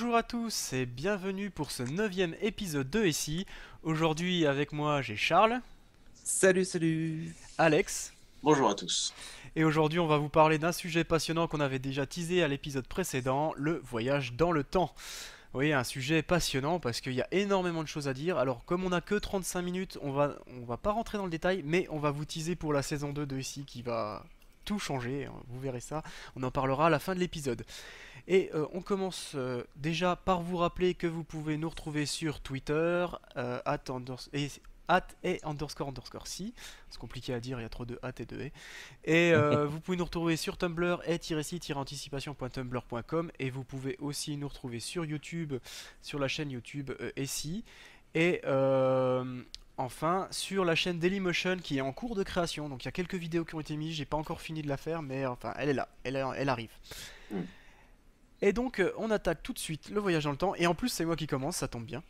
Bonjour à tous et bienvenue pour ce 9e épisode de SI. Aujourd'hui avec moi j'ai Charles, Salut, salut. Alex, Bonjour à tous. et aujourd'hui on va vous parler d'un sujet passionnant qu'on avait déjà teasé à l'épisode précédent, le voyage dans le temps. Oui, un sujet passionnant parce qu'il y a énormément de choses à dire. Alors comme on n'a que 35 minutes, on va pas rentrer dans le détail, mais on va vous teaser pour la saison 2 de SI qui va tout changer, hein, vous verrez ça, on en parlera à la fin de l'épisode. Et on commence déjà par vous rappeler que vous pouvez nous retrouver sur Twitter, et underscore underscore si. C'est compliqué à dire, il y a trop de at et de et. Et vous pouvez nous retrouver sur Tumblr et-si-anticipation.tumblr.com. Et vous pouvez aussi nous retrouver sur YouTube, sur la chaîne YouTube SI. Et enfin sur la chaîne Dailymotion qui est en cours de création. Donc il y a quelques vidéos qui ont été mises, j'ai pas encore fini de la faire, mais enfin elle est là, elle arrive. Mm. Et donc on attaque tout de suite le voyage dans le temps, et en plus c'est moi qui commence, ça tombe bien.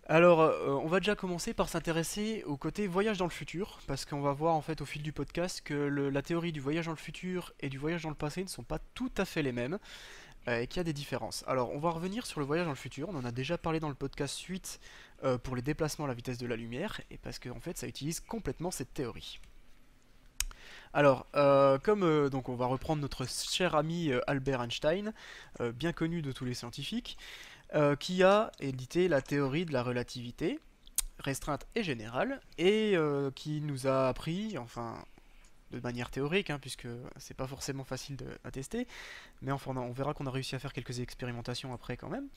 Alors on va déjà commencer par s'intéresser au côté voyage dans le futur, parce qu'on va voir en fait au fil du podcast que la théorie du voyage dans le futur et du voyage dans le passé ne sont pas tout à fait les mêmes, et qu'il y a des différences. Alors on va revenir sur le voyage dans le futur, on en a déjà parlé dans le podcast suite pour les déplacements à la vitesse de la lumière, et parce qu'en fait ça utilise complètement cette théorie. Alors, donc on va reprendre notre cher ami Albert Einstein, bien connu de tous les scientifiques, qui a édité la théorie de la relativité restreinte et générale, et qui nous a appris, enfin de manière théorique, hein, puisque c'est pas forcément facile à tester, mais enfin on verra qu'on a réussi à faire quelques expérimentations après quand même,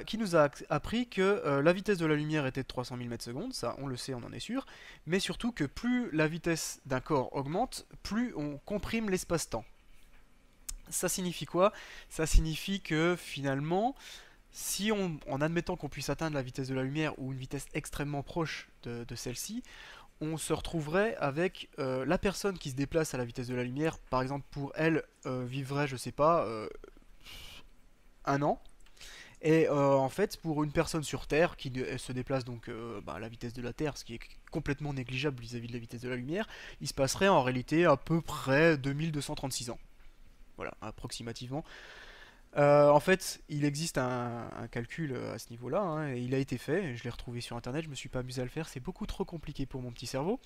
qui nous a appris que la vitesse de la lumière était de 300 000 mètres secondes, ça on le sait, on en est sûr, mais surtout que plus la vitesse d'un corps augmente, plus on comprime l'espace-temps. Ça signifie quoi? Ça signifie que finalement, si en admettant qu'on puisse atteindre la vitesse de la lumière ou une vitesse extrêmement proche de celle-ci, on se retrouverait avec la personne qui se déplace à la vitesse de la lumière, par exemple pour elle, vivrait, je sais pas, un an. Et en fait, pour une personne sur Terre qui se déplace donc à la vitesse de la Terre, ce qui est complètement négligeable vis-à-vis de la vitesse de la lumière, il se passerait en réalité à peu près 2236 ans. Voilà, approximativement. En fait, il existe un calcul à ce niveau-là, hein, et il a été fait, je l'ai retrouvé sur internet, je me suis pas amusé à le faire, c'est beaucoup trop compliqué pour mon petit cerveau.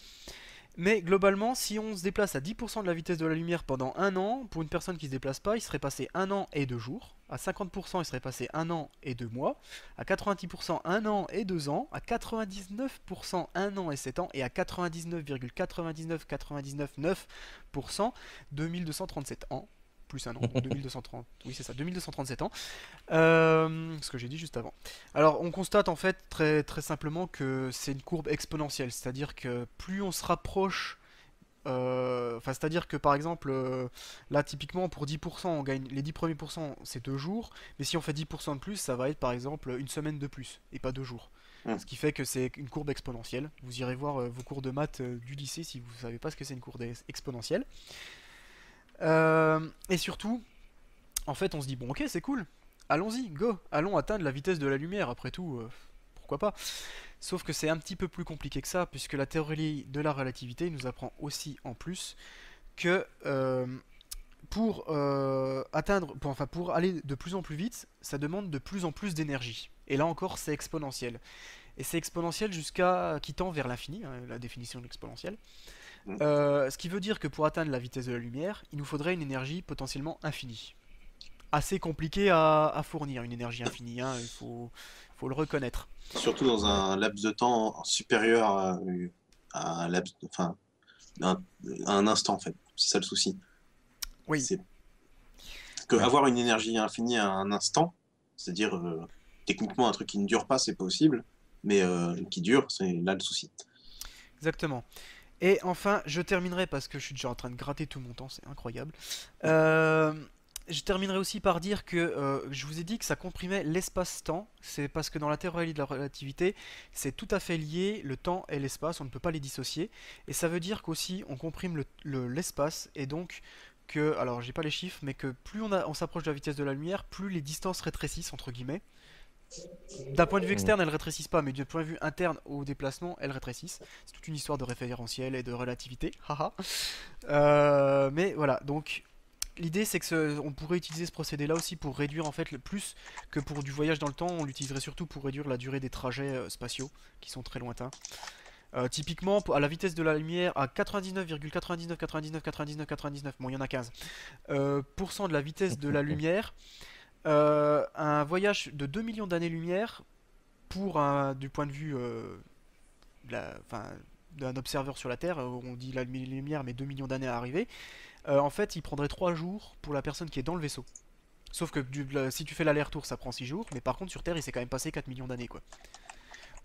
Mais globalement, si on se déplace à 10% de la vitesse de la lumière pendant un an, pour une personne qui se déplace pas, il serait passé un an et 2 jours. À 50%, il serait passé un an et 2 mois. À 90%, un an et 2 ans. À 99%, un an et 7 ans. Et à 99,999999%, 2237 ans. Plus un an, donc 2230, oui c'est ça, 2237 ans, ce que j'ai dit juste avant. Alors on constate en fait très, très simplement que c'est une courbe exponentielle, c'est-à-dire que plus on se rapproche, enfin c'est-à-dire que par exemple, là typiquement pour 10% on gagne, les 10 premiers pourcents c'est 2 jours, mais si on fait 10% de plus ça va être par exemple une semaine de plus, et pas 2 jours. Mm. Ce qui fait que c'est une courbe exponentielle. Vous irez voir vos cours de maths du lycée si vous savez pas ce que c'est une courbe exponentielle. Et surtout, en fait, on se dit bon, ok, c'est cool, allons-y, go, allons atteindre la vitesse de la lumière. Après tout, pourquoi pas. Sauf que c'est un petit peu plus compliqué que ça, puisque la théorie de la relativité nous apprend aussi en plus que pour aller de plus en plus vite, ça demande de plus en plus d'énergie. Et là encore, c'est exponentiel. Et c'est exponentiel jusqu'à qui tend vers l'infini, hein, la définition de l'exponentielle. Mm. Ce qui veut dire que pour atteindre la vitesse de la lumière, il nous faudrait une énergie potentiellement infinie. Assez compliqué à fournir, une énergie infinie, hein, faut le reconnaître. Surtout dans un laps de temps supérieur à un laps, enfin, un, à un instant en fait. C'est ça le souci. Oui, C'est que oui, avoir une énergie infinie à un instant, c'est-à-dire techniquement un truc qui ne dure pas, c'est possible, mais qui dure, c'est là le souci. exactement. Et enfin, je terminerai parce que je suis déjà en train de gratter tout mon temps, c'est incroyable. Euh, je terminerai aussi par dire que je vous ai dit que ça comprimait l'espace-temps. C'est parce que dans la théorie de la relativité, c'est tout à fait lié, le temps et l'espace, on ne peut pas les dissocier. Et ça veut dire qu'aussi on comprime l'espace, et donc que, alors j'ai pas les chiffres, mais que plus on s'approche de la vitesse de la lumière, plus les distances rétrécissent, entre guillemets. D'un point de vue Mm. externe, elles rétrécissent pas, mais du point de vue interne au déplacement, elles rétrécissent. C'est toute une histoire de référentiel et de relativité, haha. Mais voilà, donc l'idée c'est que on pourrait utiliser ce procédé-là aussi pour réduire en fait plus que pour du voyage dans le temps, on l'utiliserait surtout pour réduire la durée des trajets spatiaux qui sont très lointains. Typiquement, à la vitesse de la lumière, à 99,99999999, bon il y en a 15, % de la vitesse de la lumière, un voyage de 2 millions d'années-lumière du point de vue enfin, d'un observeur sur la Terre, on dit la lumière met 2 millions d'années à arriver, en fait il prendrait 3 jours pour la personne qui est dans le vaisseau. Sauf que si tu fais l'aller-retour ça prend 6 jours, mais par contre sur Terre il s'est quand même passé 4 millions d'années quoi.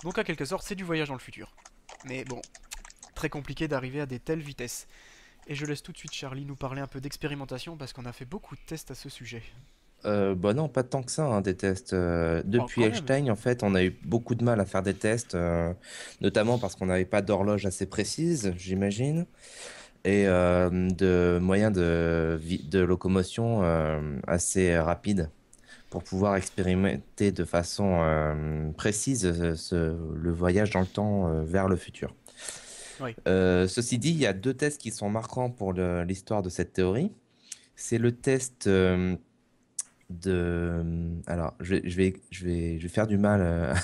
Donc en quelque sorte c'est du voyage dans le futur. Mais bon, très compliqué d'arriver à des telles vitesses. Et je laisse tout de suite Charlie nous parler un peu d'expérimentation parce qu'on a fait beaucoup de tests à ce sujet. Bah non, pas tant que ça, hein, des tests. Oh, Depuis quand même. Einstein, en fait, on a eu beaucoup de mal à faire des tests, notamment parce qu'on n'avait pas d'horloge assez précise, j'imagine, et de moyens de locomotion assez rapides pour pouvoir expérimenter de façon précise le voyage dans le temps vers le futur. Oui. Ceci dit, il y a deux tests qui sont marquants pour l'histoire de cette théorie. C'est le test Alors, je vais faire du mal.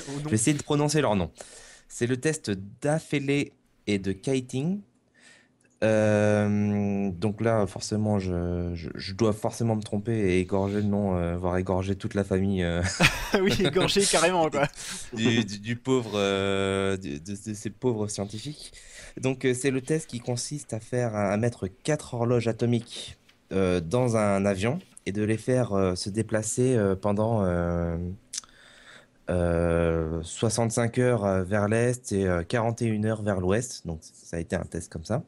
Au Je nom. vais essayer de prononcer leur nom. C'est le test d'Affelé et de Keating. Donc là, forcément, je dois forcément me tromper et égorger le nom, voire égorger toute la famille Oui, égorgé carrément quoi. du pauvre, de ces pauvres scientifiques. Donc, c'est le test qui consiste à mettre quatre horloges atomiques dans un avion et de les faire se déplacer pendant 65 heures vers l'est et 41 heures vers l'ouest. Donc, ça a été un test comme ça.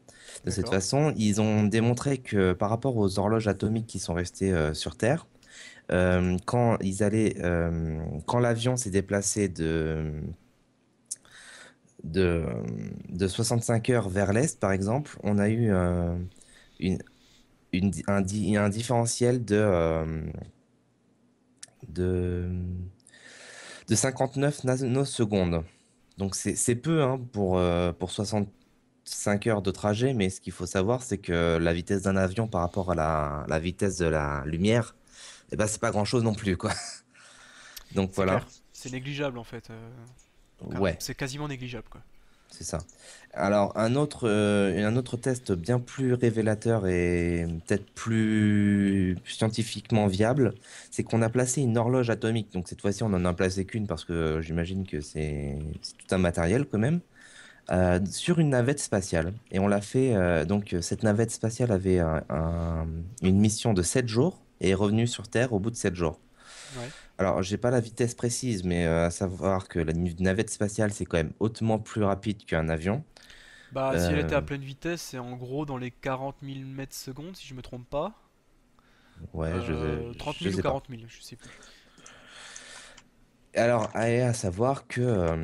De cette D'accord. façon, ils ont démontré que par rapport aux horloges atomiques qui sont restées sur Terre, quand l'avion s'est déplacé de, de 65 heures vers l'est, par exemple, on a eu une, un différentiel de, de 59 nanosecondes. Donc c'est peu hein, pour 65 heures de trajet, mais ce qu'il faut savoir, c'est que la vitesse d'un avion par rapport à la vitesse de la lumière, eh ben, c'est pas grand-chose non plus, quoi. Donc C'est voilà. clair. C'est négligeable en fait. Ouais, C'est quasiment négligeable quoi. c'est ça. Alors un autre test bien plus révélateur et peut-être plus scientifiquement viable, c'est qu'on a placé une horloge atomique. Donc cette fois-ci, on en a placé qu'une parce que j'imagine que c'est tout un matériel quand même. Sur une navette spatiale. Et on l'a fait, donc cette navette spatiale avait une mission de 7 jours et est revenue sur Terre au bout de 7 jours. Ouais. Alors, j'ai pas la vitesse précise, mais à savoir que la navette spatiale, c'est quand même hautement plus rapide qu'un avion. Bah si elle était à Euh, pleine vitesse, c'est en gros dans les 40 000 mètres secondes si je me trompe pas. ouais, 30 je 000 ou sais pas. 40 000, je sais plus. Alors, à savoir que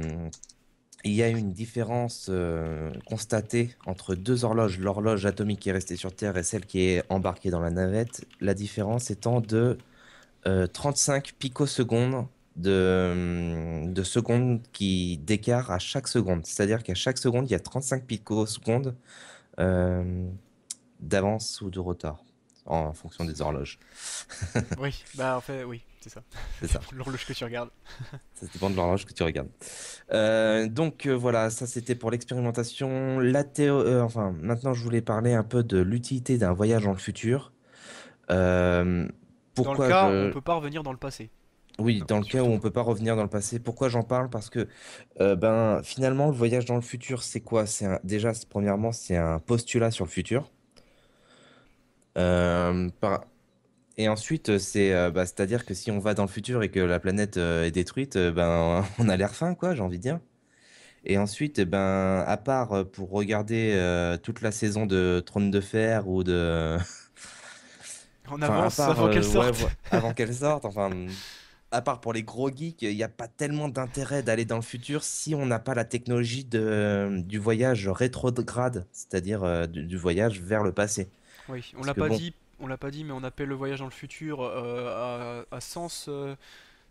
il y a une différence constatée entre deux horloges, l'horloge atomique qui est restée sur Terre et celle qui est embarquée dans la navette. La différence étant de 35 picosecondes de secondes d'écart à chaque seconde. C'est-à-dire qu'à chaque seconde, il y a 35 picosecondes euh, d'avance ou de retard en fonction des horloges. Oui, bah en fait oui, c'est ça. C'est ça. L'horloge que tu regardes. Ça dépend de l'horloge que tu regardes. Donc voilà, ça c'était pour l'expérimentation. Enfin, maintenant je voulais parler un peu de l'utilité d'un voyage dans le futur. Euh, Dans le pourquoi cas où on je... peut pas revenir dans le passé, Oui, dans le cas où surtout. on peut pas revenir dans le passé, pourquoi j'en parle? Parce que ben finalement le voyage dans le futur, c'est quoi? Déjà, premièrement, c'est un postulat sur le futur. Euh, par- Et ensuite, c'est-à-dire que si on va dans le futur et que la planète est détruite, ben on a l'air fin, quoi, j'ai envie de dire. Et ensuite, eh ben, à part pour regarder toute la saison de Trône de Fer ou de, En enfin, à avance part avant qu'elle ouais, sorte. avant qu'elle sorte, enfin, à part pour les gros geeks, il n'y a pas tellement d'intérêt d'aller dans le futur si on n'a pas la technologie du voyage rétrograde, c'est-à-dire du voyage vers le passé. Oui, Parce que bon, on l'a pas dit, mais on appelle le voyage dans le futur à sens,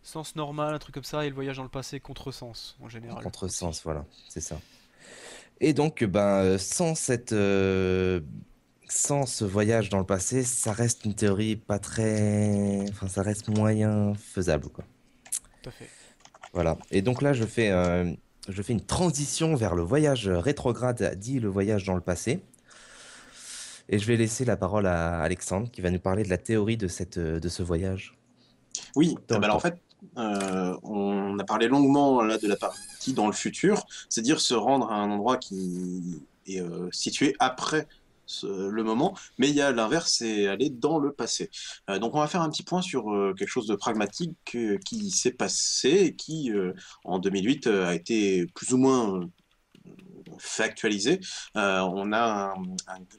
sens normal, un truc comme ça, et le voyage dans le passé contresens en en général aussi. contresens, voilà, c'est ça. Et donc, ben, sans sans ce voyage dans le passé, ça reste une théorie pas très... Enfin, ça reste moyen faisable, quoi. Tout à fait. Voilà. Et donc là, je fais une transition vers le voyage rétrograde, dit le voyage dans le passé. Et je vais laisser la parole à Alexandre, qui va nous parler de la théorie de ce voyage Oui, dans le alors en temps. fait, on a parlé longuement là de la partie dans le futur, c'est-à-dire se rendre à un endroit qui est situé après le moment, mais il y a l'inverse, c'est aller dans le passé. Donc on va faire un petit point sur quelque chose de pragmatique qui s'est passé et qui, en 2008, a été plus ou moins factualisé. On a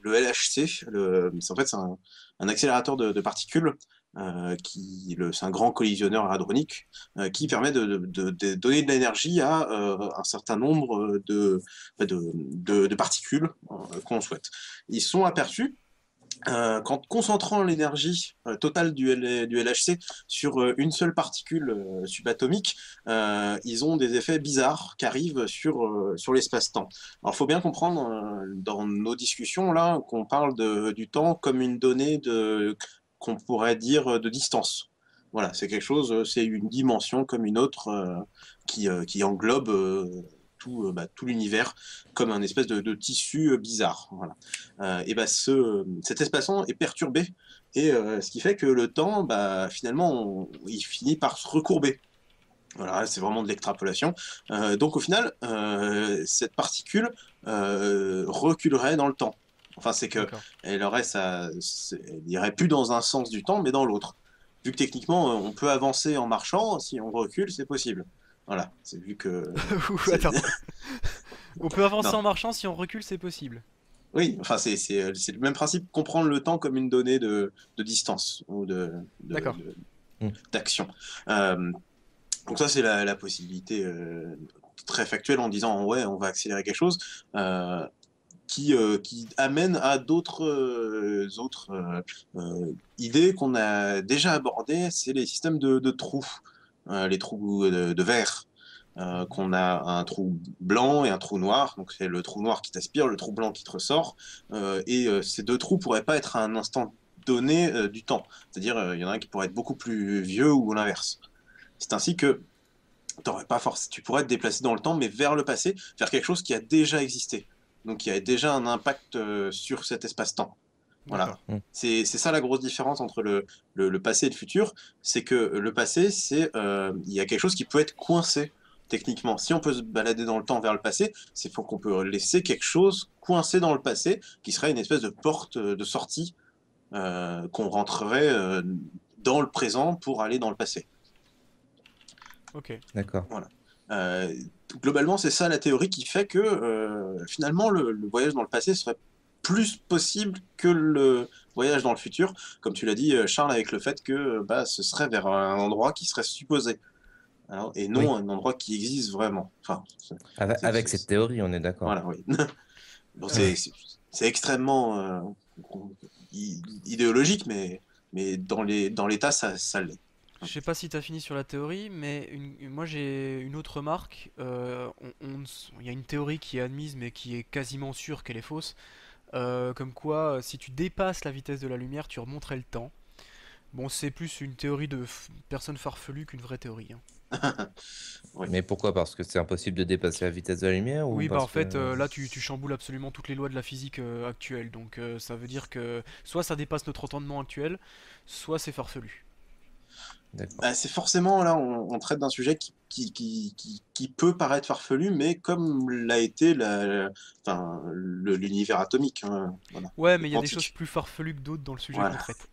le LHC, en fait c'est un accélérateur de particules c'est un grand collisionneur hadronique qui permet de donner de l'énergie à un certain nombre de particules qu'on souhaite. Ils sont aperçus qu'en concentrant l'énergie totale du LHC sur une seule particule subatomique, ils ont des effets bizarres qui arrivent sur l'espace-temps. Alors, il faut bien comprendre dans nos discussions là qu'on parle du temps comme une donnée qu'on pourrait dire de distance. Voilà, c'est quelque chose, c'est une dimension comme une autre qui englobe tout l'univers comme un espèce de tissu bizarre. Voilà. Et bah, cet espace-temps est perturbé, et ce qui fait que le temps, bah, finalement, il finit par se recourber. Voilà, c'est vraiment de l'extrapolation. Donc au final, cette particule reculerait dans le temps. Enfin, c'est que D'accord. elle irait plus dans un sens du temps, mais dans l'autre. Vu que techniquement, on peut avancer en marchant, si on recule, c'est possible. Voilà, c'est vu que Ouh, c'est attends. On peut avancer non. en marchant, si on recule, c'est possible. Oui, enfin, c'est le même principe, comprendre le temps comme une donnée de distance ou D'accord. Hmm. d'action. Donc ça, c'est la possibilité très factuelle en disant, ouais, on va accélérer quelque chose, qui amène à d'autres idées qu'on a déjà abordées, c'est les systèmes de trous, les trous de verre. Mhm. Qu'on a un trou blanc et un trou noir, donc c'est le trou noir qui t'aspire, le trou blanc qui te ressort, et ces deux trous pourraient pas être à un instant donné du temps, c'est-à-dire il y en a un qui pourrait être beaucoup plus vieux ou l'inverse. C'est ainsi que tu pourrais te déplacer dans le temps, mais vers le passé, vers quelque chose qui a déjà existé, donc qui a déjà un impact sur cet espace-temps. Voilà. D'accord. Hmm. C'est ça la grosse différence entre le passé et le futur, c'est que le passé, il y a quelque chose qui peut être coincé techniquement. Si on peut se balader dans le temps vers le passé, c'est faut qu'on peut laisser quelque chose coincé dans le passé, qui serait une espèce de porte de sortie qu'on rentrerait dans le présent pour aller dans le passé. Ok. D'accord. Voilà. Euh, Globalement, c'est ça la théorie qui fait que finalement le voyage dans le passé serait plus possible que le voyage dans le futur, comme tu l'as dit, Charles, avec le fait que bah, ce serait vers un endroit qui serait supposé, alors, et Oui. non un endroit qui existe vraiment. Enfin, Avec cette théorie, on est d'accord. voilà, oui. Bon, Ouais. c'est extrêmement idéologique, mais dans l'état, ça l'est. Je sais pas si t'as fini sur la théorie, mais moi j'ai une autre remarque. Il y a une théorie qui est admise, mais qui est quasiment sûre qu'elle est fausse. Comme quoi, si tu dépasses la vitesse de la lumière, tu remonterais le temps. Bon, c'est plus une théorie de personne farfelue qu'une vraie théorie, hein. Ouais. Mais pourquoi? Parce que c'est impossible de dépasser la vitesse de la lumière ou Oui, bah en parce fait, que... là tu chamboules absolument toutes les lois de la physique actuelle. Donc ça veut dire que soit ça dépasse notre entendement actuel, soit c'est farfelu. D'accord. Bah, c'est forcément, là, on traite d'un sujet qui peut paraître farfelu, mais comme l'a été enfin, l'univers atomique, hein, voilà, Ouais, le mais il y a des choses quantique. plus farfelues que d'autres dans le sujet qu'on Voilà. traite.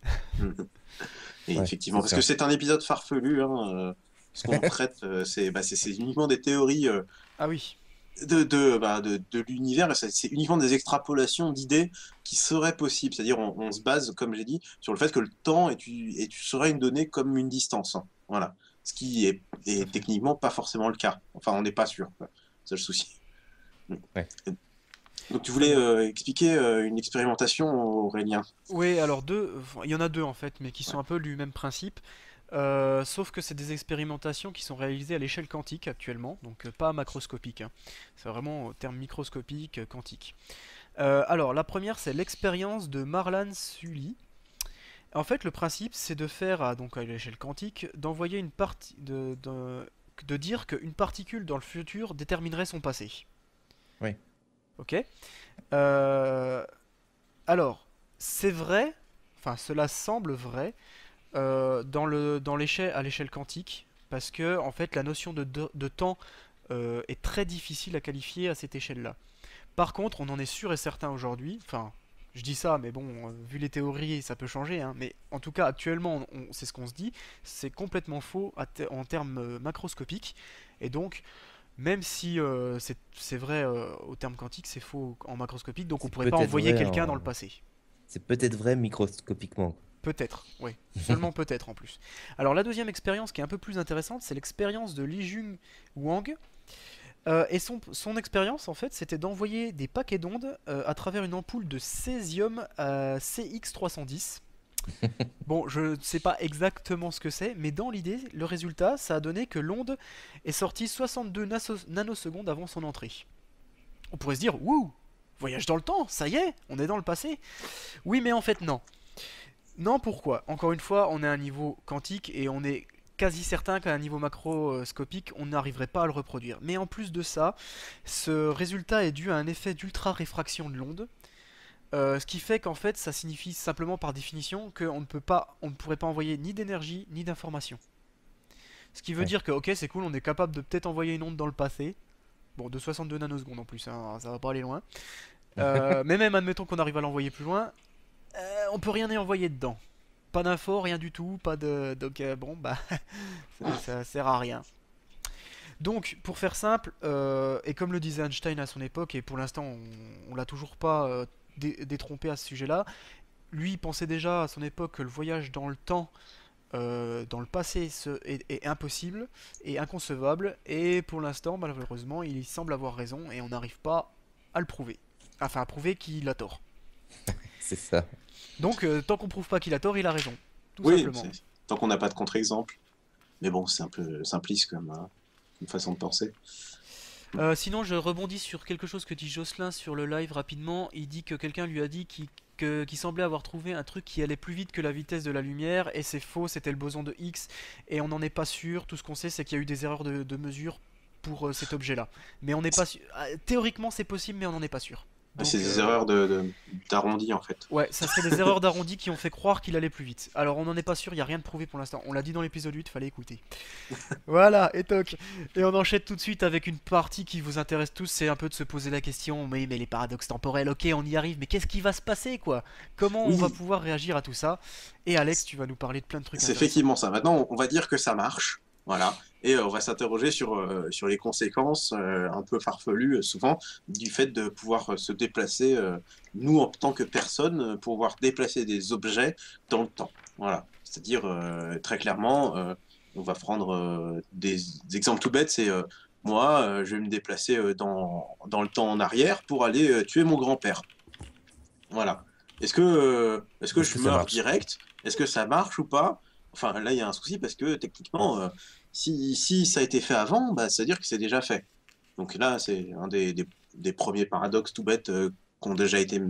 Et Ouais, effectivement, c'est parce que ça. c'est un épisode farfelu, hein, ce qu'on traite, c'est uniquement des théories Ah oui, de l'univers, et c'est uniquement des extrapolations d'idées qui seraient possibles. C'est-à-dire, on se base, comme j'ai dit, sur le fait que le temps serait une donnée comme une distance, hein. Voilà. Ce qui tout à est fait. techniquement pas forcément le cas. Enfin, on n'est pas sûr, quoi. C'est le souci. Ouais. Donc, tu Très voulais bien. expliquer une expérimentation, Aurélien? Oui, alors il y en a deux en fait, mais qui Ouais. sont un peu du même principe. Sauf que c'est des expérimentations qui sont réalisées à l'échelle quantique actuellement, donc pas macroscopique, hein. C'est vraiment au terme microscopique, quantique. Alors, la première, c'est l'expérience de Marlan Sully. En fait, le principe, c'est de faire, donc à l'échelle quantique, d'envoyer une partie, de dire qu'une particule dans le futur déterminerait son passé. Oui. Ok. Euh, alors, c'est vrai, enfin, cela semble vrai à l'échelle quantique, parce que en fait, la notion de temps est très difficile à qualifier à cette échelle-là. Par contre, on en est sûr et certain aujourd'hui. Enfin, je dis ça, mais bon, vu les théories, ça peut changer, hein, mais en tout cas, actuellement, c'est ce qu'on se dit. C'est complètement faux en termes macroscopiques. Et donc, même si c'est vrai au terme quantique, c'est faux en macroscopique. Donc, on C'est pourrait pas peut-être envoyer vrai quelqu'un dans le passé. c'est peut-être vrai microscopiquement. Peut-être, oui. Seulement peut-être en plus. Alors, la deuxième expérience qui est un peu plus intéressante, c'est l'expérience de Lijun Wang. Et son expérience, en fait, c'était d'envoyer des paquets d'ondes à travers une ampoule de césium CX310. Bon, je ne sais pas exactement ce que c'est, mais dans l'idée, le résultat, ça a donné que l'onde est sortie 62 nanosecondes avant son entrée. On pourrait se dire, wouh, voyage dans le temps, ça y est, on est dans le passé. Oui, mais en fait, non. Non, pourquoi? Encore une fois, on est à un niveau quantique et on est quasi certain qu'à un niveau macroscopique, on n'arriverait pas à le reproduire. Mais en plus de ça, ce résultat est dû à un effet d'ultra-réfraction de l'onde. Ce qui fait qu'en fait, ça signifie simplement par définition on ne pourrait pas envoyer ni d'énergie ni d'information. Ce qui veut Ouais. dire que, ok, c'est cool, on est capable de peut-être envoyer une onde dans le passé. Bon, de 62 nanosecondes en plus, hein, ça va pas aller loin. Mais même, admettons qu'on arrive à l'envoyer plus loin, on peut rien y envoyer dedans. Pas d'infos, rien du tout, pas de. Donc, bon, bah, ça sert à rien. Donc, pour faire simple, et comme le disait Einstein à son époque, et pour l'instant on l'a toujours pas détrompé à ce sujet-là, lui il pensait déjà à son époque que le voyage dans le temps, dans le passé, est impossible et inconcevable, et pour l'instant, malheureusement, il semble avoir raison, et on n'arrive pas à le prouver. Enfin, à prouver qu'il a tort. C'est ça. Donc, tant qu'on prouve pas qu'il a tort, il a raison. Tout Oui, simplement. tant qu'on n'a pas de contre-exemple. Mais bon, c'est un peu simpliste comme une façon de penser. Sinon, je rebondis sur quelque chose que dit Jocelyn sur le live rapidement. Il dit que quelqu'un lui a dit qu'il semblait avoir trouvé un truc qui allait plus vite que la vitesse de la lumière, et c'est faux, c'était le boson de Higgs, et on n'en est pas sûr. Tout ce qu'on sait, c'est qu'il y a eu des erreurs de mesure pour cet objet-là. Mais on n'est pas sûr. Théoriquement, c'est possible, mais on n'en est pas sûr. C'est Donc, des erreurs d'arrondi en fait. ouais, ça serait des erreurs d'arrondi qui ont fait croire qu'il allait plus vite. Alors, on n'en est pas sûr, il n'y a rien de prouvé pour l'instant. On l'a dit dans l'épisode 8, fallait écouter. Voilà, et toc. Et on enchaîne tout de suite avec une partie qui vous intéresse tous, c'est un peu de se poser la question, oui, mais les paradoxes temporels, ok, on y arrive, mais qu'est-ce qui va se passer, quoi? Comment on va Oui, pouvoir réagir à tout ça? Et Alex, tu vas nous parler de plein de trucs c'est intéressants. effectivement ça. Maintenant, on va dire que ça marche. Voilà. Et on va s'interroger sur les conséquences un peu farfelues, souvent, du fait de pouvoir se déplacer, nous, en tant que personne, pouvoir déplacer des objets dans le temps. Voilà. C'est-à-dire, très clairement, on va prendre des exemples tout bêtes, c'est moi, je vais me déplacer dans le temps en arrière pour aller tuer mon grand-père. Voilà. Est-ce que Est-ce je que ça meurs marche? direct? Est-ce que ça marche ou pas? Enfin, là, il y a un souci parce que techniquement, si ça a été fait avant, bah, c'est-à-dire que c'est déjà fait. Donc là, c'est un des premiers paradoxes tout bêtes qui ont déjà été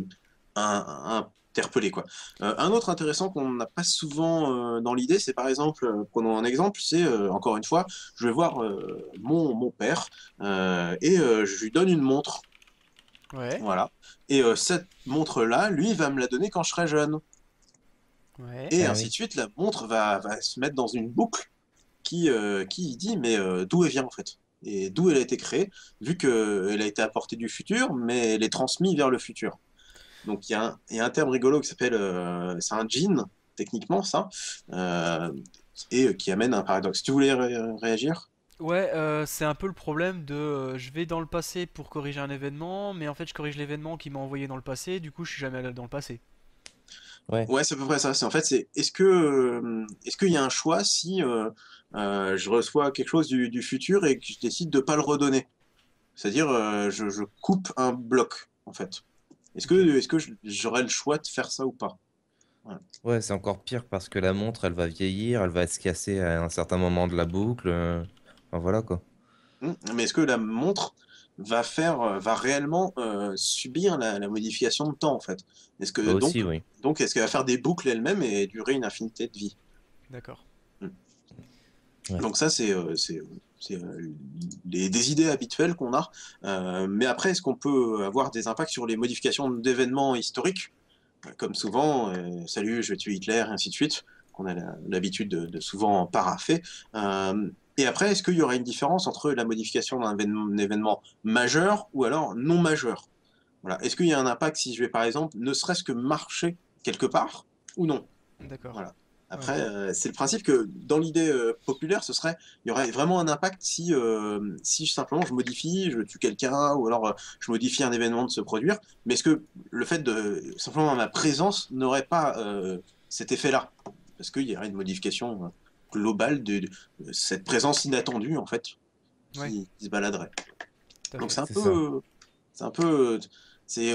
interpellés, quoi. Un autre intéressant qu'on n'a pas souvent dans l'idée, c'est par exemple, prenons un exemple, c'est encore une fois, je vais voir mon père et je lui donne une montre. Ouais, Voilà. Et cette montre-là, lui, il va me la donner quand je serai jeune. ouais. Et Ah ainsi oui. de suite, la montre va se mettre dans une boucle qui dit mais d'où elle vient en fait. Et d'où elle a été créée, vu qu'elle a été apportée du futur, mais elle est transmise vers le futur. Donc il y a un terme rigolo qui s'appelle, c'est un gene, techniquement ça, euh, et qui amène un paradoxe. Tu voulais réagir? Ouais, c'est un peu le problème de je vais dans le passé pour corriger un événement, mais en fait je corrige l'événement qui m'a envoyé dans le passé, du coup je suis jamais allé dans le passé. Ouais. Ouais, c'est à peu près ça. C'est en fait, c'est est-ce qu'il y a un choix si je reçois quelque chose du futur et que je décide de pas le redonner? C'est-à-dire, je coupe un bloc, en fait. Est-ce Ok. que, est-ce que j'aurais le choix de faire ça ou pas? Voilà. Ouais, c'est encore pire parce que la montre, elle va vieillir, elle va se casser à un certain moment de la boucle. Enfin voilà quoi. Mais est-ce que la montre, va réellement subir la modification de temps en fait. Est-ce que Aussi, oui. donc est-ce qu'elle va faire des boucles elle-même et durer une infinité de vie? D'accord. Hmm. Ouais. Donc ça c'est des idées habituelles qu'on a. Mais après, est-ce qu'on peut avoir des impacts sur les modifications d'événements historiques? Comme souvent, salut, je tue Hitler, et ainsi de suite, qu'on a l'habitude de souvent parapher. Et après, est-ce qu'il y aurait une différence entre la modification d'un événement majeur ou alors non majeur? Voilà. Est-ce qu'il y a un impact si je vais, par exemple, ne serait-ce que marcher quelque part ou non? D'accord. Voilà. Ouais. Après, c'est le principe que dans l'idée populaire, il y aurait vraiment un impact si simplement je modifie, je tue quelqu'un, ou alors je modifie un événement de se produire. Mais est-ce que le fait de simplement ma présence n'aurait pas cet effet-là? Parce qu'il y aurait une modification globale de cette présence inattendue, en fait, Ouais, qui se baladerait. tout à Donc fait. C'est ça. c'est un peu,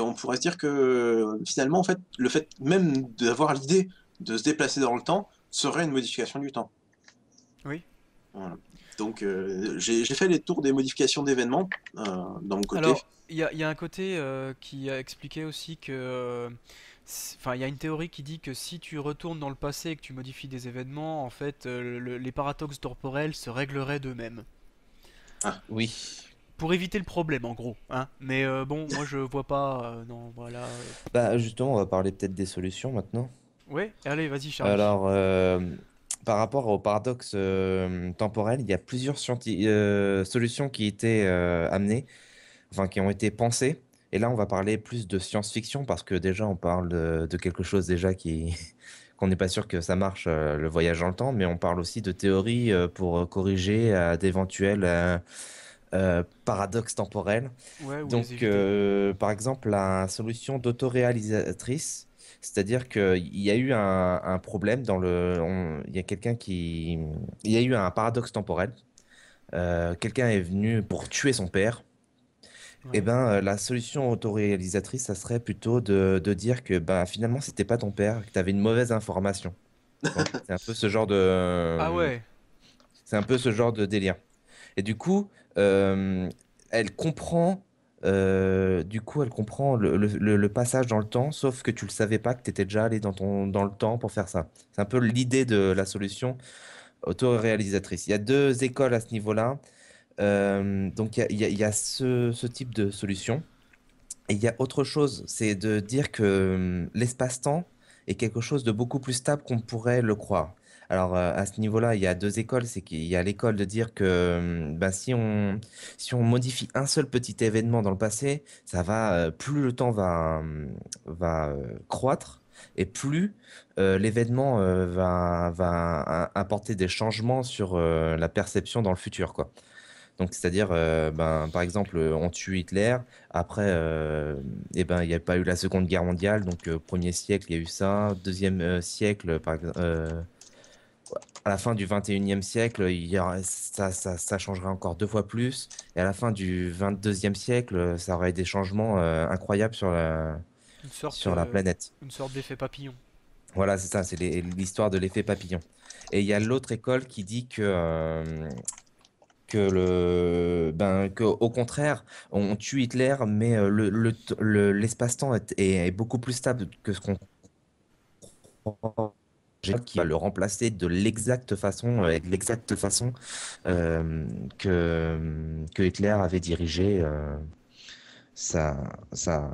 on pourrait se dire que finalement, en fait, le fait même d'avoir l'idée de se déplacer dans le temps serait une modification du temps. Oui. Voilà. Donc, j'ai fait les tours des modifications d'événements dans mon côté. Alors, il y a un côté qui a expliqué aussi que... Enfin, il y a une théorie qui dit que si tu retournes dans le passé et que tu modifies des événements, en fait, les paradoxes temporels se régleraient d'eux-mêmes. Ah, Oui. Pour éviter le problème, en gros, hein. Mais bon, moi je vois pas... non, voilà. Bah, justement, on va parler peut-être des solutions maintenant. Ouais, allez, vas-y, Charlie. Alors, par rapport au paradoxe temporel, il y a plusieurs solutions qui étaient amenées, enfin qui ont été pensées. Et là, on va parler plus de science-fiction parce que déjà, on parle de quelque chose déjà qui qu'on n'est pas sûr que ça marche, le voyage dans le temps, mais on parle aussi de théories pour corriger d'éventuels paradoxes temporels. Ouais, ou les Donc, éviter. par exemple, la solution d'autoréalisatrice, c'est-à-dire qu'il y a eu un problème il y a quelqu'un qui... Il y a eu un paradoxe temporel. Quelqu'un est venu pour tuer son père. Et Ouais. ben, la solution autoréalisatrice, ça serait plutôt de dire que ben, finalement, c'était pas ton père, que tu avais une mauvaise information. Tu vois. Ah ouais, C'est un peu ce genre de délire. Et euh, elle comprend, elle comprend le passage dans le temps, sauf que tu le savais pas que tu étais déjà allé dans le temps pour faire ça. C'est un peu l'idée de la solution autoréalisatrice. Il y a deux écoles à ce niveau-là. Donc il y a ce type de solution. Et il y a autre chose, c'est de dire que l'espace-temps est quelque chose de beaucoup plus stable qu'on pourrait le croire. Alors à ce niveau-là, il y a deux écoles. C'est qu'il y a l'école de dire que ben, si on modifie un seul petit événement dans le passé, ça va plus le temps va croître et plus l'événement va apporter des changements sur la perception dans le futur, quoi. Donc, c'est-à-dire, ben, par exemple, on tue Hitler. Après, eh ben, il n'y a pas eu la Seconde Guerre mondiale. Donc, premier siècle, il y a eu ça. Deuxième siècle, à la fin du 21e siècle, ça changerait encore deux fois plus. Et à la fin du 22e siècle, ça aurait des changements incroyables une sorte, sur la euh, planète. une sorte d'effet papillon. Voilà, c'est ça, c'est l'histoire de l'effet papillon. Et il y a l'autre école qui dit que au contraire, on tue Hitler, mais l'espace-temps est beaucoup plus stable que ce qu'on croit. Qui va le remplacer de l'exacte façon, euh, que Hitler avait dirigé sa, sa,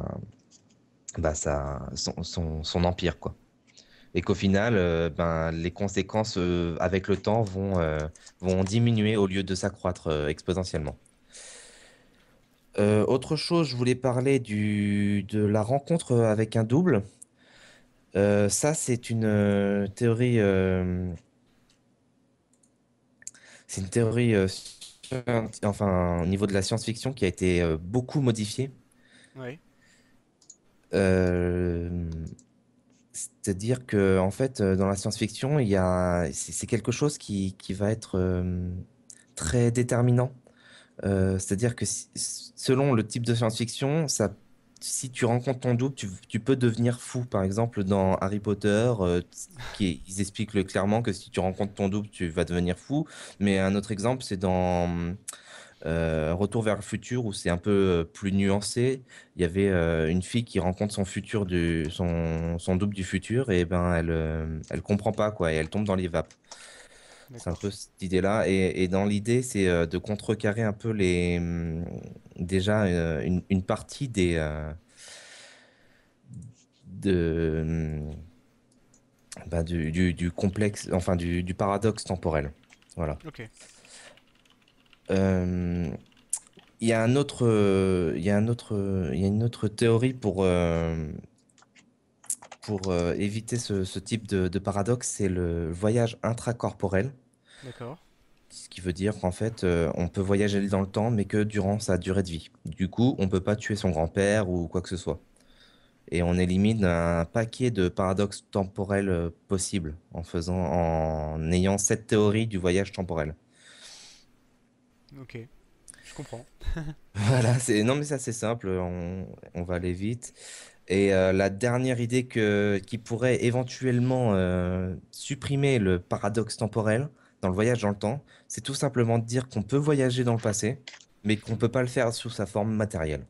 son empire, quoi. Et qu'au final, ben, les conséquences avec le temps vont diminuer au lieu de s'accroître exponentiellement. Autre chose, je voulais parler de la rencontre avec un double. Ça, c'est une théorie enfin, au niveau de la science-fiction qui a été beaucoup modifiée. Ouais. Euh, C'est-à-dire que, en fait, dans la science-fiction, c'est quelque chose qui va être très déterminant. C'est-à-dire que selon le type de science-fiction, si tu rencontres ton double, tu peux devenir fou. Par exemple, dans Harry Potter, ils expliquent clairement que si tu rencontres ton double, tu vas devenir fou. Mais un autre exemple, c'est dans Retour vers le futur où c'est un peu plus nuancé. Il y avait une fille qui rencontre son double du futur et ben elle comprend pas quoi et elle tombe dans les vapes. C'est un D'accord. peu cette idée-là et dans l'idée c'est de contrecarrer un peu déjà une partie de du complexe enfin du paradoxe temporel. Voilà. Ok. Euh, Il y a un autre, il y a une autre théorie pour éviter ce type de paradoxe, c'est le voyage intracorporel, D'accord. ce qui veut dire qu'en fait, on peut voyager dans le temps, mais que durant sa durée de vie. Du coup, on peut pas tuer son grand-père ou quoi que ce soit. Et on élimine un paquet de paradoxes temporels possibles en ayant cette théorie du voyage temporel. Ok. Je comprends. Voilà, non mais ça c'est simple, on va aller vite. Et la dernière idée qui pourrait éventuellement supprimer le paradoxe temporel dans le voyage dans le temps, c'est tout simplement de dire qu'on peut voyager dans le passé, mais qu'on peut pas le faire sous sa forme matérielle.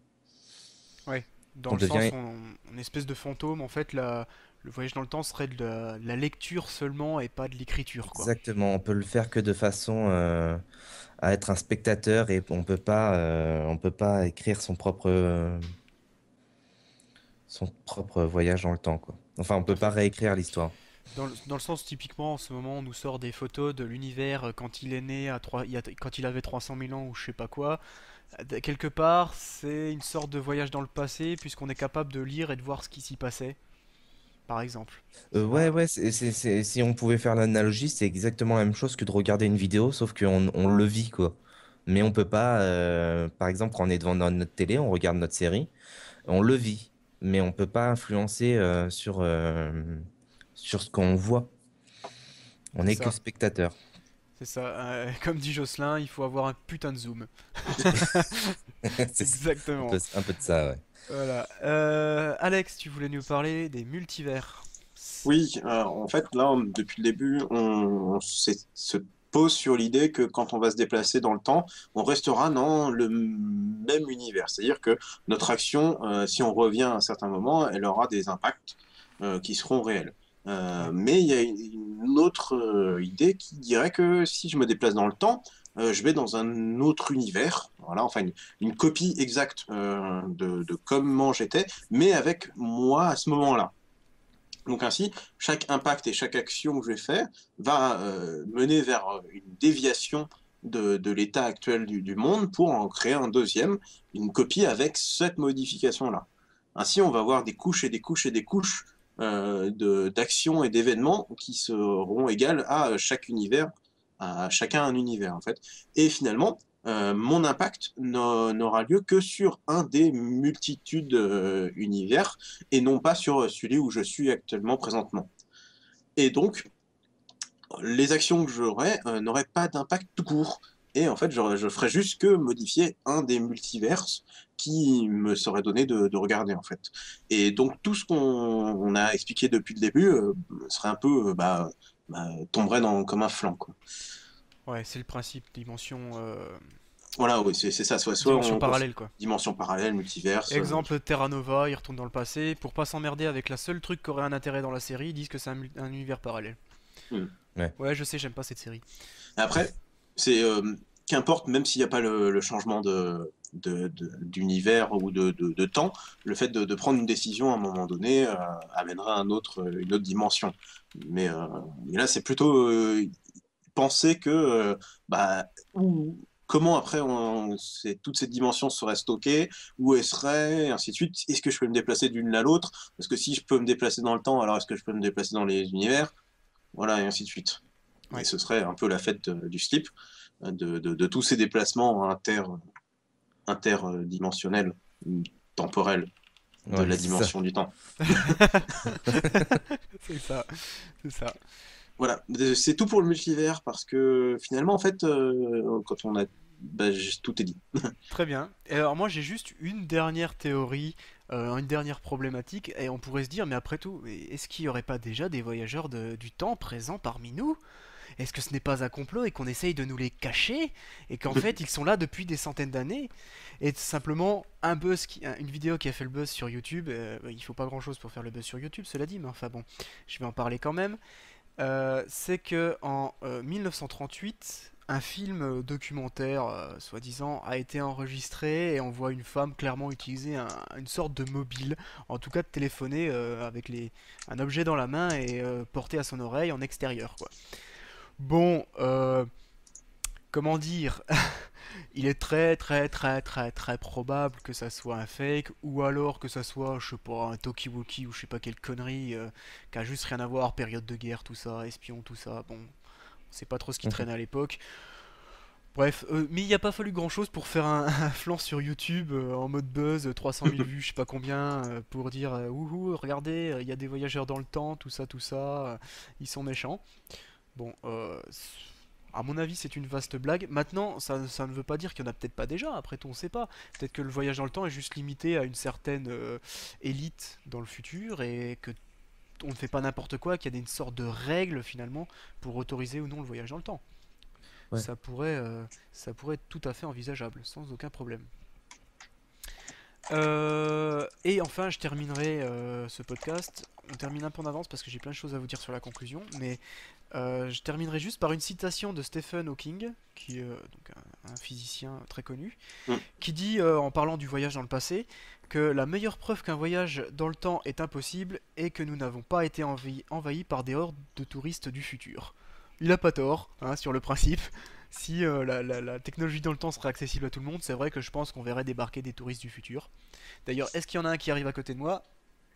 Ouais. Dans Qu'on le sens devient où une espèce de fantôme, en fait, le voyage dans le temps serait de la lecture seulement et pas de l'écriture, quoi. exactement, on peut le faire que de façon à être un spectateur et on peut pas écrire son propre voyage dans le temps, quoi. Enfin, on peut Tout à pas fait. réécrire l'histoire. Dans le sens, typiquement, en ce moment, on nous sort des photos de l'univers quand il est né, quand il avait 300 000 ans ou je sais pas quoi. Quelque part, c'est une sorte de voyage dans le passé, puisqu'on est capable de lire et de voir ce qui s'y passait, par exemple. C'est Ouais, pas... ouais, si on pouvait faire l'analogie, c'est exactement la même chose que de regarder une vidéo, sauf qu'on le vit, quoi. Mais on peut pas, par exemple, quand on est devant notre télé, on regarde notre série, on le vit, mais on peut pas influencer sur ce qu'on voit. On C'est n'est que ça. spectateur. C'est ça. Comme dit Jocelyn, il faut avoir un putain de zoom. Exactement. Un peu de ça, ouais. Voilà. Alex, tu voulais nous parler des multivers. Oui, en fait, là, depuis le début, se pose sur l'idée que quand on va se déplacer dans le temps, on restera dans le même univers. C'est-à-dire que notre action, si on revient à un certain moment, elle aura des impacts qui seront réels. Ouais. Mais il y a une autre idée qui dirait que si je me déplace dans le temps, je vais dans un autre univers, voilà, enfin une copie exacte de comment j'étais, mais avec moi à ce moment-là. Donc ainsi, chaque impact et chaque action que je vais faire va mener vers une déviation de l'état actuel du monde pour en créer un deuxième, une copie avec cette modification-là. Ainsi, on va avoir des couches et des couches et des couches d'actions et d'événements qui seront égales à chaque univers, à chacun un univers en fait. Et finalement, mon impact n'aura lieu que sur un des multitudes univers et non pas sur celui où je suis actuellement présentement. Et donc, les actions que j'aurais n'auraient pas d'impact tout court. Et en fait, je ferais juste que modifier un des multiverses qui me serait donné de regarder, en fait. Et donc, tout ce qu'on a expliqué depuis le début serait un peu, tomberait comme un flanc, quoi. Ouais, c'est le principe, Voilà, oui, c'est ça. Soit dimension on parallèle, quoi. dimension parallèle, multiverse. Exemple Terra Nova, il retourne dans le passé, pour pas s'emmerder avec la seule truc qui aurait un intérêt dans la série, ils disent que c'est un univers parallèle. Hmm. Ouais. Ouais, je sais, j'aime pas cette série. Après, c'est qu'importe, même s'il n'y a pas le changement d'univers ou de temps, le fait de prendre une décision à un moment donné amènera une autre dimension. Mais, euh, mais là, c'est plutôt penser que bah, comment après toutes ces dimensions seraient stockées, où elles seraient, et ainsi de suite. Est-ce que je peux me déplacer d'une à l'autre? Parce que si je peux me déplacer dans le temps, alors est-ce que je peux me déplacer dans les univers? Voilà, et ainsi de suite. Et Ouais. ce serait un peu la fête du slip, de tous ces déplacements interdimensionnels, temporels, de Ouais, la c'est ça. dimension du temps. C'est ça, c'est ça. Voilà, c'est tout pour le multivers, parce que finalement, en fait, quand on a... tout est dit. Très bien. Et alors moi j'ai juste une dernière théorie, une dernière problématique, et on pourrait se dire, mais après tout, est-ce qu'il n'y aurait pas déjà des voyageurs du temps présents parmi nous? Est-ce que ce n'est pas un complot et qu'on essaye de nous les cacher et qu'en fait ils sont là depuis des centaines d'années et simplement une vidéo qui a fait le buzz sur YouTube, il faut pas grand chose pour faire le buzz sur YouTube, cela dit, mais enfin bon, je vais en parler quand même. C'est que en 1938, un film documentaire, soi-disant, a été enregistré et on voit une femme clairement utiliser une sorte de mobile, en tout cas de téléphoner avec un objet dans la main et porté à son oreille en extérieur, quoi. Bon, comment dire, il est très très très très très probable que ça soit un fake ou alors que ça soit, je sais pas, un talkie-walkie ou je sais pas quelle connerie qui a juste rien à voir, période de guerre, tout ça, espion, tout ça. Bon, on sait pas trop ce qui Mhm. traînait à l'époque. Bref, mais il n'y a pas fallu grand chose pour faire un flanc sur YouTube en mode buzz, 300 000 vues, je sais pas combien, pour dire wouhou, regardez, il y a des voyageurs dans le temps, tout ça, ils sont méchants. Bon, à mon avis, c'est une vaste blague. Maintenant, ça ne veut pas dire qu'il n'y en a peut-être pas déjà. Après tout, on ne sait pas. Peut-être que le voyage dans le temps est juste limité à une certaine élite dans le futur et que on ne fait pas n'importe quoi, qu'il y a une sorte de règle finalement pour autoriser ou non le voyage dans le temps. Ouais. Ça pourrait être tout à fait envisageable, sans aucun problème. Et enfin, je terminerai ce podcast. On termine un peu en avance parce que j'ai plein de choses à vous dire sur la conclusion, mais je terminerai juste par une citation de Stephen Hawking, qui est donc un physicien très connu, Mm. qui dit, en parlant du voyage dans le passé, que la meilleure preuve qu'un voyage dans le temps est impossible est que nous n'avons pas été envahis par des hordes de touristes du futur. Il a pas tort, hein, sur le principe. Si la technologie dans le temps serait accessible à tout le monde, c'est vrai que je pense qu'on verrait débarquer des touristes du futur. D'ailleurs, est-ce qu'il y en a un qui arrive à côté de moi?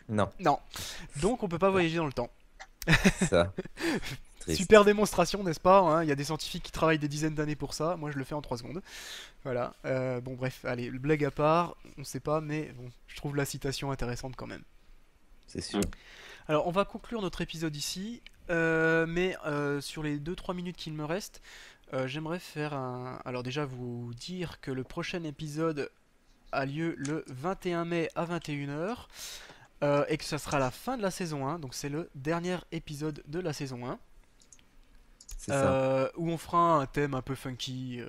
Non, Non. Donc on peut pas voyager dans le temps. ça, triste. Super démonstration, n'est-ce pas, hein. Il y a des scientifiques qui travaillent des dizaines d'années pour ça. Moi, je le fais en 3 secondes. Voilà. Bon, bref, allez, blague à part, on sait pas, mais bon, je trouve la citation intéressante quand même. C'est sûr. Alors, on va conclure notre épisode ici, mais sur les 2-3 minutes qu'il me reste, j'aimerais faire un. Alors, déjà, vous dire que le prochain épisode a lieu le 21 mai à 21 h. Et que ça sera la fin de la saison 1, donc c'est le dernier épisode de la saison 1. C'est ça. Où on fera un thème un peu funky,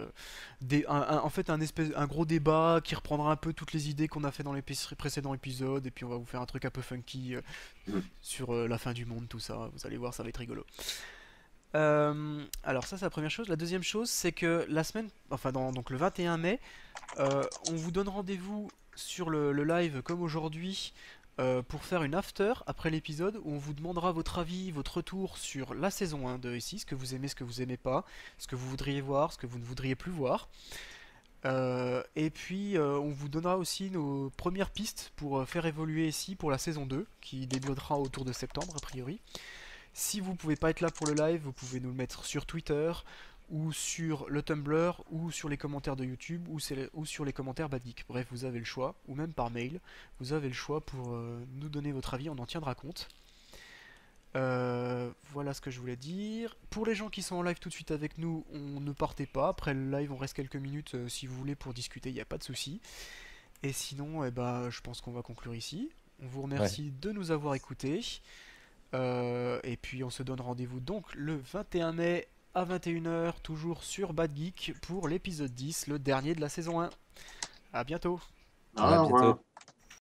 en fait un gros débat qui reprendra un peu toutes les idées qu'on a fait dans les précédents épisodes, et puis on va vous faire un truc un peu funky Mm. sur la fin du monde, tout ça, vous allez voir, ça va être rigolo. Alors ça c'est la première chose. La deuxième chose c'est que la semaine, enfin donc le 21 mai, on vous donne rendez-vous sur le live comme aujourd'hui pour faire une after après l'épisode où on vous demandera votre avis, votre retour sur la saison 1 de ici, ce que vous aimez, ce que vous aimez pas, ce que vous voudriez voir, ce que vous ne voudriez plus voir. Et puis on vous donnera aussi nos premières pistes pour faire évoluer ici pour la saison 2 qui débutera autour de septembre a priori. Si vous pouvez pas être là pour le live, vous pouvez nous le mettre sur Twitter ou sur le Tumblr ou sur les commentaires de YouTube ou sur les commentaires Badgeek. Bref, vous avez le choix, ou même par mail, vous avez le choix pour nous donner votre avis, on en tiendra compte. Voilà ce que je voulais dire. Pour les gens qui sont en live tout de suite avec nous, on ne partez pas. Après le live, on reste quelques minutes si vous voulez pour discuter, il n'y a pas de souci. Et sinon, eh ben, je pense qu'on va conclure ici. On vous Ouais. remercie de nous avoir écoutés. Et puis on se donne rendez-vous donc le 21 mai à 21 h, toujours sur Bad Geek pour l'épisode 10, le dernier de la saison 1. A bientôt. À Au revoir. bientôt.